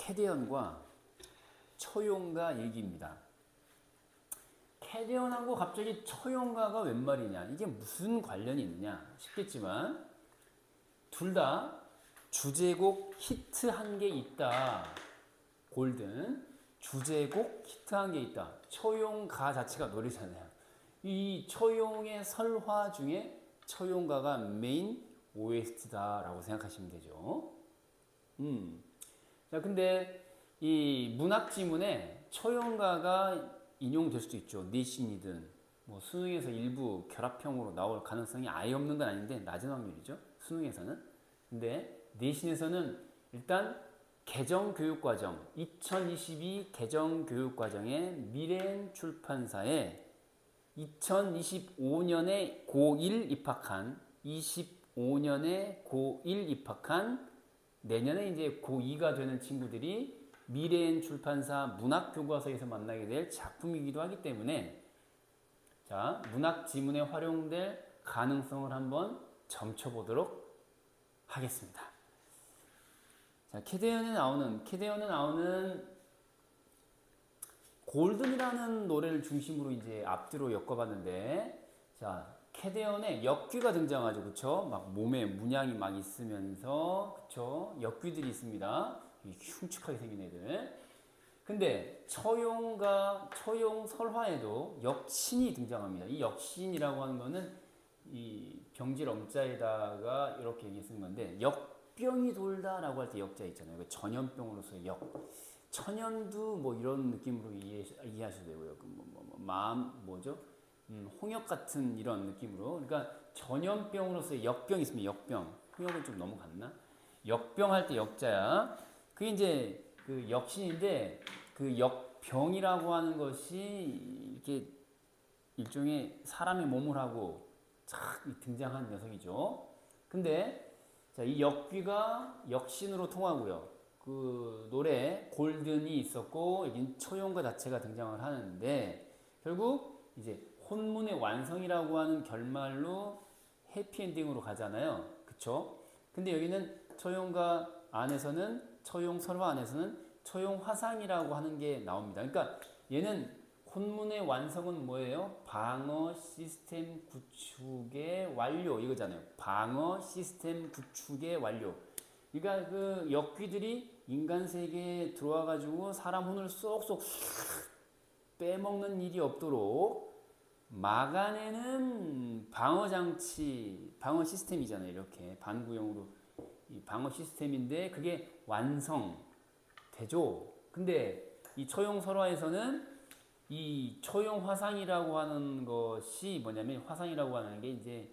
캐대언과 처용가 얘기입니다. 캐대언하고 갑자기 처용가가 웬 말이냐, 이게 무슨 관련이 있느냐 싶겠지만 둘 다 주제곡 히트한 게 있다. 골든 주제곡 히트한 게 있다. 처용가 자체가 노래잖아요. 이 처용의 설화 중에 처용가가 메인 OST다라고 생각하시면 되죠. 자, 근데 이 문학 지문에 처용가가 인용될 수도 있죠. 내신이든 뭐 수능에서 일부 결합형으로 나올 가능성이 아예 없는 건 아닌데 낮은 확률이죠. 수능에서는. 근데 내신에서는 일단 개정교육과정 2022 개정교육과정의 미래엔 출판사에 2025년에 고1 입학한 25년에 고1 입학한 내년에 이제 고2가 되는 친구들이 미래엔 출판사 문학교과서에서 만나게 될 작품이기도 하기 때문에 자, 문학 지문에 활용될 가능성을 한번 점쳐보도록 하겠습니다. 자, 캐대언에 나오는 골든이라는 노래를 중심으로 이제 앞뒤로 엮어봤는데, 자, 캐대언에 역귀가 등장하죠, 그쵸? 막 몸에 문양이 막 있으면서, 그쵸? 역귀들이 있습니다. 흉측하게 생긴 애들. 근데 처용과 처용 설화에도 역신이 등장합니다. 이 역신이라고 하는 거는 이 병질 엄자에다가 이렇게 쓰는 건데, 역병이 돌다라고 할 때 역자 있잖아요. 전염병으로서의 역. 천연두 뭐 이런 느낌으로 이해하셔도 되고요. 마음 뭐죠? 홍역 같은 이런 느낌으로. 그러니까 전염병으로서의 역병이 있습니다. 역병. 홍역은 좀 넘어갔나? 역병 할 때 역자야. 그게 이제 그 역신인데, 그 역병이라고 하는 것이 이렇게 일종의 사람의 몸을 하고 착 등장한 녀석이죠. 근데 자, 이 역귀가 역신으로 통하고요. 그 노래 골든이 있었고 여긴 처용가 자체가 등장을 하는데, 결국 이제 혼문의 완성이라고 하는 결말로 해피엔딩으로 가잖아요. 그쵸? 근데 여기는 처용가 안에서는, 처용 설화 안에서는 처용 화상이라고 하는 게 나옵니다. 그러니까 얘는 혼문의 완성은 뭐예요? 방어 시스템 구축의 완료 이거잖아요. 방어 시스템 구축의 완료. 그러니까 그 역귀들이 인간 세계에 들어와 가지고 사람 혼을 쏙쏙 빼먹는 일이 없도록 막아내는 방어 장치, 방어 시스템이잖아요. 이렇게 반구형으로 이 방어 시스템인데 그게 완성되죠. 근데 이 처용 설화에서는 이 처용 화상이라고 하는 것이 뭐냐면, 화상이라고 하는 게 이제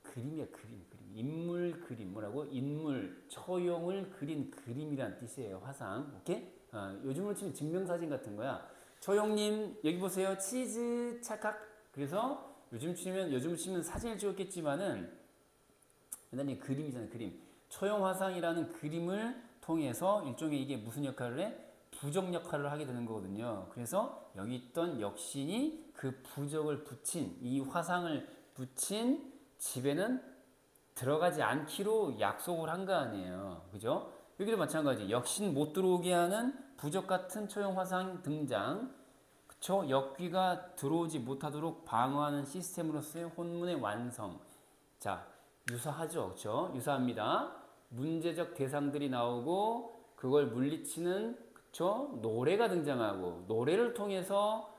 그림이야, 그림. 인물 그림. 뭐라고? 인물, 처용을 그린 그림이란 뜻이에요. 화상. 오케이? 요즘으로 치면 증명사진 같은 거야. 처용님, 여기 보세요. 치즈, 찰칵. 그래서 요즘 치면 사진을 찍었겠지만은, 옛날에 그림이잖아요, 그림. 처용 화상이라는 그림을 통해서 일종의 이게 무슨 역할을 해? 부적 역할을 하게 되는 거거든요. 그래서 여기 있던 역신이 그 부적을 붙인, 이 화상을 붙인 집에는 들어가지 않기로 약속을 한 거 아니에요. 그죠? 여기도 마찬가지. 역신 못 들어오게 하는 부적 같은 처용 화상 등장. 그쵸? 역귀가 들어오지 못하도록 방어하는 시스템으로서의 혼문의 완성. 자, 유사하죠. 그쵸? 유사합니다. 문제적 대상들이 나오고 그걸 물리치는, 그쵸? 노래가 등장하고 노래를 통해서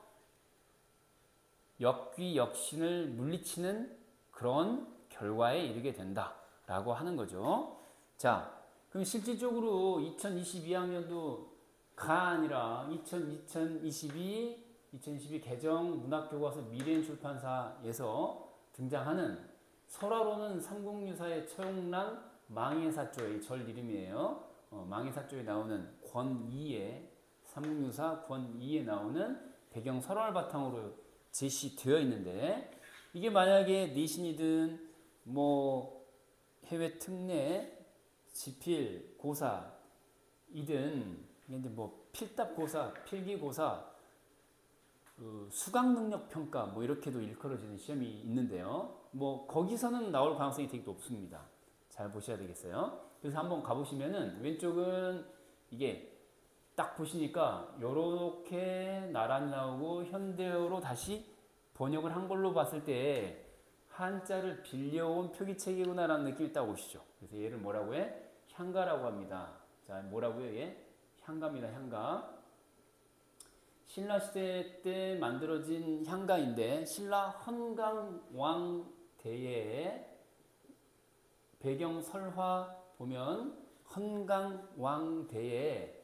역귀 역신을 물리치는 그런 결과에 이르게 된다라고 하는 거죠. 자, 그럼 실질적으로 2022학년도가 아니라 2022 개정 문학교과서 미래엔 출판사에서 등장하는, 설화로는 삼국유사의 처용랑 망해사조의 절 이름이에요. 망해사조에 나오는 권이의, 삼국유사 권이에 나오는 배경 설화를 바탕으로 제시되어 있는데, 이게 만약에 내신이든 뭐 해외 특례, 지필, 고사 이든 이제 뭐 필답 고사, 필기 고사, 수강 능력 평가 뭐 이렇게도 일컬어지는 시험이 있는데요. 뭐 거기서는 나올 가능성이 되게 높습니다. 잘 보셔야 되겠어요. 그래서 한번 가보시면은 왼쪽은 이게 딱 보시니까 요렇게 나란히 나오고 현대어로 다시 번역을 한 걸로 봤을 때 한자를 빌려온 표기체계구나라는 느낌이 딱 오시죠. 그래서 얘를 뭐라고 해? 향가라고 합니다. 자, 뭐라고요? 얘? 향가입니다. 향가. 신라시대 때 만들어진 향가인데 신라 헌강왕 대의 배경 설화 보면 헌강왕 대의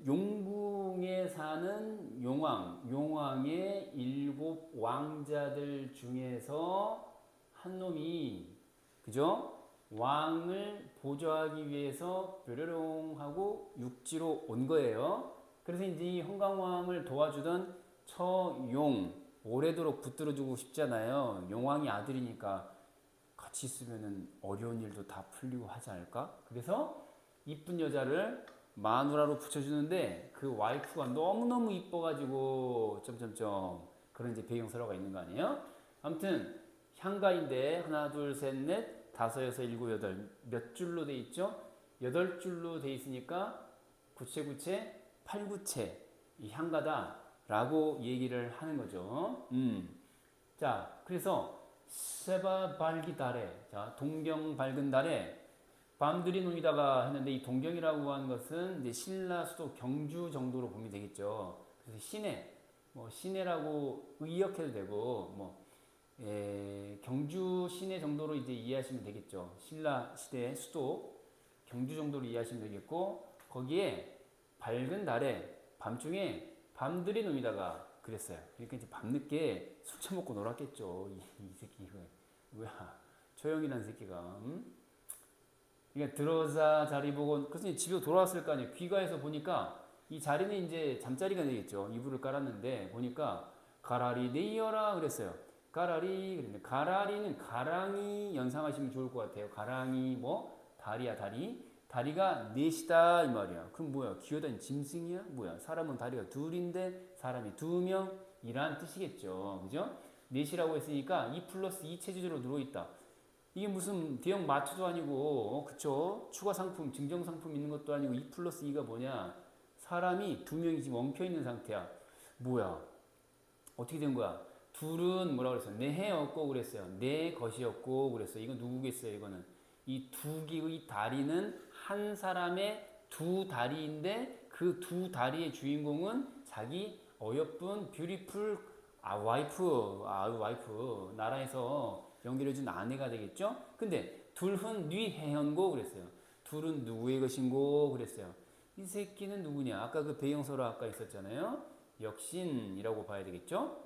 용궁에 사는 용왕의 7 왕자들 중에서 한 놈이 그죠? 왕을 보좌하기 위해서 뾰로롱 하고 육지로 온 거예요. 그래서 이제 이 헌강왕을 도와주던 처용 오래도록 붙들어주고 싶잖아요. 용왕이 아들이니까 같이 있으면 어려운 일도 다 풀리고 하지 않을까? 그래서 이쁜 여자를 마누라로 붙여주는데 그 와이프가 너무너무 이뻐가지고 점점점 그런 이제 배경설화가 있는 거 아니에요? 아무튼 향가인데 하나 둘 셋 넷 다섯 여섯 일곱 여덟 몇 줄로 돼 있죠? 8줄로 돼 있으니까 구체구체 8구체 이 향가다라고 얘기를 하는 거죠. 자, 그래서 세바 밝기 달에 자 동경 밝은 달에 밤들이 놓이다가 했는데 이 동경이라고 하는 것은 이제 신라 수도 경주 정도로 보면 되겠죠. 그래서 시내 뭐 시내라고 의역해도 되고 뭐 경주 시내 정도로 이제 이해하시면 되겠죠. 신라 시대의 수도 경주 정도로 이해하시면 되겠고 거기에 밝은 달에 밤중에 밤들이 놓이다가 그랬어요. 그러니까 이제 밤늦게 술 처먹고 놀았겠죠. 이 새끼 이거 뭐야 조용이라는 새끼가. 그러니까 들어자 자리 보고 그래서 집에 돌아왔을 거 아니에요. 귀가해서 보니까 이 자리는 이제 잠자리가 되겠죠. 이불을 깔았는데 보니까 가라리 내이어라 그랬어요. 가라리 그랬는데 가라리는 가랑이 연상하시면 좋을 것 같아요. 가랑이 뭐 다리야 다리가 넷이다 이 말이야. 그럼 뭐야 기어다니는 짐승이야? 뭐야 사람은 다리가 둘인데 사람이 2명이란 뜻이겠죠. 그죠? 넷이라고 했으니까 2 플러스 2 체제로 누워있다. 이게 무슨 대형 마트도 아니고 그쵸? 추가 상품 증정 상품 있는 것도 아니고 2 플러스 2가 뭐냐 사람이 2명이 지금 엉켜있는 상태야. 뭐야 어떻게 된 거야? 둘은 뭐라 그랬어요? 내 해였고 그랬어요. 내 것이었고 그랬어요. 이건 누구겠어요? 이거는 이 두 개의 다리는 한 사람의 두 다리인데 그 두 다리의 주인공은 자기 어여쁜 뷰티풀 와이프 나라에서 연결해준 아내가 되겠죠. 근데 둘은 뉘 해연고 그랬어요. 둘은 누구의 것인고 그랬어요. 이 새끼는 누구냐? 아까 그 배경설화 아까 있었잖아요. 역신이라고 봐야 되겠죠.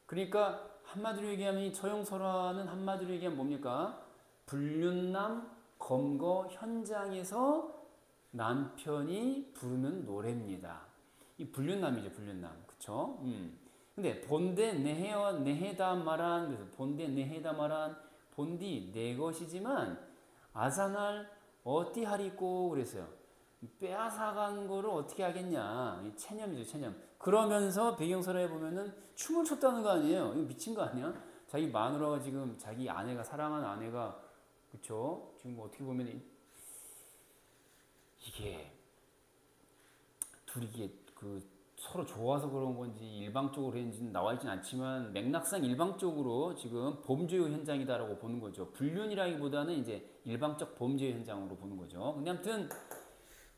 그러니까 한마디로 얘기하면 이 처용설화는 한마디로 얘기하면 뭡니까? 불륜남 검거 현장에서 남편이 부르는 노래입니다. 이 불륜남이죠, 불륜남. 그쵸? 근데 본데 내해다 말한 그래서 본데 내해다 말한 본디 내 것이지만 아사날 어찌 하리꼬 그랬어요. 빼앗아간 거를 어떻게 하겠냐. 이 체념이죠, 체념. 그러면서 배경설화에 보면은 춤을 췄다는 거 아니에요. 이거 미친 거 아니야? 자기 마누라가 지금 자기 아내가 사랑하는 아내가 그쵸? 지금 뭐 어떻게 보면 이게 둘이 이게 그 서로 좋아서 그런 건지 일방적으로 했는지는 나와 있진 않지만 맥락상 일방적으로 지금 범죄의 현장이다라고 보는 거죠. 불륜이라기보다는 이제 일방적 범죄의 현장으로 보는 거죠. 근데 아무튼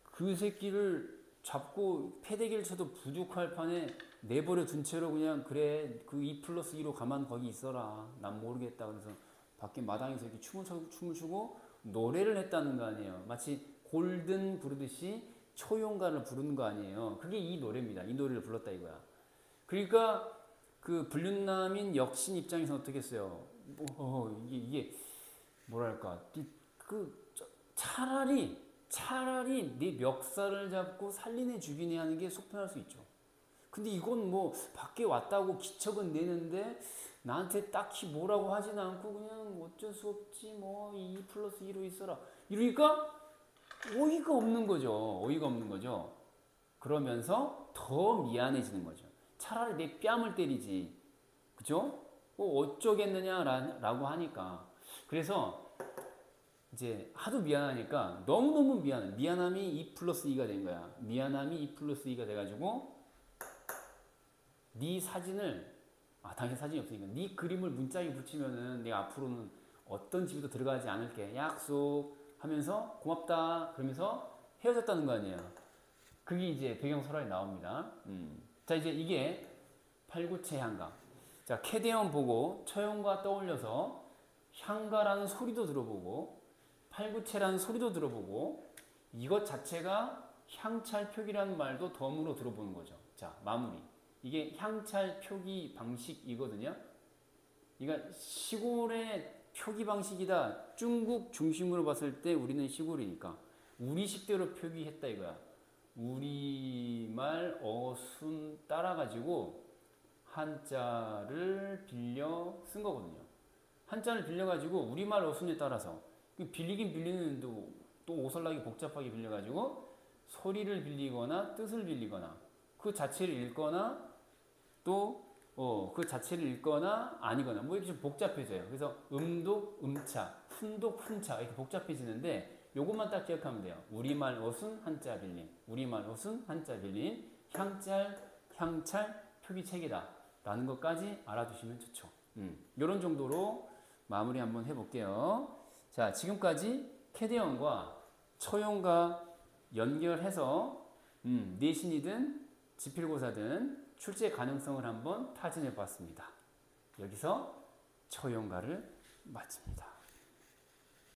그 새끼를 잡고 패대기를 쳐도 부족할 판에 내버려 둔 채로 그냥 그래 그 2 플러스 2로 가만 거기 있어라. 난 모르겠다. 그래서 밖에 마당에서 이렇게 춤을 추고 노래를 했다는 거 아니에요. 마치 골든 부르듯이 초용가를 부르는 거 아니에요. 그게 이 노래입니다. 이 노래를 불렀다 이거야. 그러니까 그 불륜남인 역신 입장에서 어떻게 했어요? 이게 뭐랄까 차라리 네 멱살을 잡고 살리네 죽이네 하는 게 속편할 수 있죠. 근데 이건 뭐 밖에 왔다고 기척은 내는데 나한테 딱히 뭐라고 하진 않고 그냥 어쩔 수 없지 뭐 2 플러스 2로 있어라 이러니까 어이가 없는 거죠. 그러면서 더 미안해지는 거죠. 차라리 내 뺨을 때리지. 그죠? 어쩌겠느냐라고 하니까. 그래서 이제 하도 미안하니까 너무너무 미안함이 2 플러스 2가 된 거야. 미안함이 2 플러스 2가 돼가지고 네 사진을 당신 사진이 없으니까 네 그림을 문짝에 붙이면은 내가 앞으로는 어떤 집에도 들어가지 않을게. 약속 하면서 고맙다 그러면서 헤어졌다는 거 아니에요. 그게 이제 배경 설화에 나옵니다. 자 이제 이게 팔구체 향가. 자 캐대언 보고 처형과 떠올려서 향가라는 소리도 들어보고 팔구체라는 소리도 들어보고 이것 자체가 향찰 표기라는 말도 덤으로 들어보는 거죠. 자 마무리. 이게 향찰 표기 방식이거든요. 그러니까 시골의 표기 방식이다. 중국 중심으로 봤을 때 우리는 시골이니까 우리식대로 표기했다 이거야. 우리말 어순 따라가지고 한자를 빌려 쓴 거거든요. 한자를 빌려가지고 우리말 어순에 따라서 빌리긴 빌리는데 또 오설나게 복잡하게 빌려가지고 소리를 빌리거나 뜻을 빌리거나 그 자체를 읽거나 또 그 자체를 읽거나 아니거나 뭐 이렇게 좀 복잡해져요. 그래서 음독, 음차, 훈독, 훈차 이렇게 복잡해지는데 요것만 딱 기억하면 돼요. 우리말 어순 한자 빌림, 우리말 어순 한자 빌림, 향찰 표기 체계다 라는 것까지 알아두시면 좋죠. 이런 정도로 마무리 한번 해볼게요. 자 지금까지 캐대언과 처용과 연결해서 내신이든 지필고사든 출제 가능성을 한번 타진해 봤습니다. 여기서 처용가를 마칩니다.